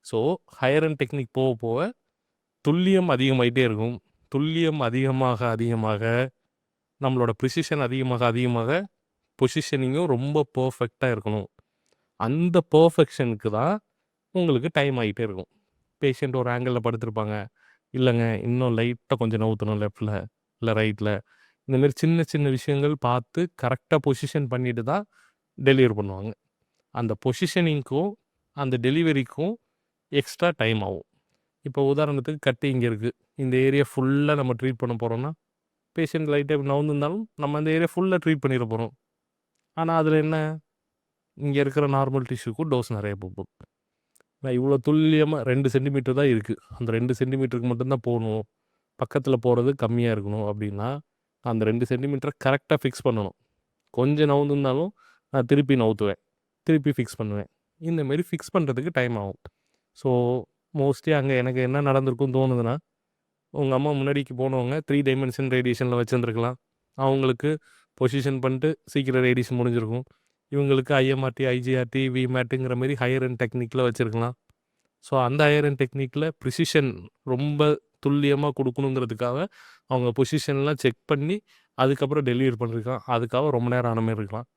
So higher and technique போக போக துல்லியம் அதிகமாயிட்டே இருக்கும். துல்லியம் அதிகமாக அதிகமாக நம்மளோட ப்ரிசிஷன் அதிகமாக அதிகமாக பொசிஷனிங்கும் ரொம்ப பர்ஃபெக்டாக இருக்கணும். அந்த பர்ஃபெக்ஷனுக்கு தான் உங்களுக்கு டைம் ஆகிட்டே இருக்கும். பேஷண்ட் ஒரு ஆங்கிளில் படுத்திருப்பாங்க, இல்லைங்க இன்னும் லைட்டாக கொஞ்சம் நவுத்தணும் லெஃப்டில் இல்லை ரைட்டில், இந்தமாரி சின்ன சின்ன விஷயங்கள் பார்த்து கரெக்டாக பொசிஷன் பண்ணிட்டு தான் டெலிவரி பண்ணுவாங்க. அந்த பொசிஷனிங்க்கும் அந்த டெலிவரிக்கும் எக்ஸ்ட்ரா டைம் ஆகும். இப்போ உதாரணத்துக்கு கட்டு இங்கே இருக்குது, இந்த ஏரியா ஃபுல்லாக நம்ம ட்ரீட் பண்ண போகிறோம்னா பேஷண்ட் லைட்டாக நவுந்திருந்தாலும் நம்ம அந்த ஏரியா ஃபுல்லாக ட்ரீட் பண்ணிட போகிறோம். ஆனால் அதில் என்ன, இங்கே இருக்கிற நார்மல் டிஷ்யூக்கும் டோஸ் நிறைய போகும். நான் இவ்வளோ துல்லியமாக 2 சென்டிமீட்டர் தான் இருக்குது, அந்த 2 சென்டிமீட்டருக்கு மட்டும்தான் போகணும், பக்கத்தில் போகிறது கம்மியாக இருக்கணும் அப்படின்னா அந்த 2 சென்டிமீட்டரை கரெக்டாக ஃபிக்ஸ் பண்ணணும். கொஞ்சம் நவுந்திருந்தாலும் நான் திருப்பி நவுத்துவேன், திருப்பி ஃபிக்ஸ் பண்ணுவேன். இந்தமாரி ஃபிக்ஸ் பண்ணுறதுக்கு டைம் ஆகும். ஸோ மோஸ்ட்லி அங்கே எனக்கு என்ன நடந்திருக்குன்னு தோணுதுன்னா, உங்கள் அம்மா முன்னாடிக்கு போனவங்க 3 டைமென்ஷன் ரேடியேஷனில் வச்சுருந்துருக்கலாம். அவங்களுக்கு பொசிஷன் பண்ணிட்டு சீக்கிரம் ரேடியேஷன் முடிஞ்சிருக்கும். இவங்களுக்கு ஐஎம்ஆர்டி, ஐஜிஆர்டி, விமேட்டுங்கிற மாரி ஹையர் அண்ட் டெக்னிக்கில் வச்சுருக்கலாம். ஸோ அந்த ஹையர் அண்ட் டெக்னிக்கில் ப்ரிசிஷன் ரொம்ப துல்லியமாக கொடுக்கணுங்கிறதுக்காக அவங்க பொசிஷன்லாம் செக் பண்ணி அதுக்கப்புறம் டெலிவரி பண்ணியிருக்கான். அதுக்காக ரொம்ப நேரம் ஆன மாரி இருக்கலாம்.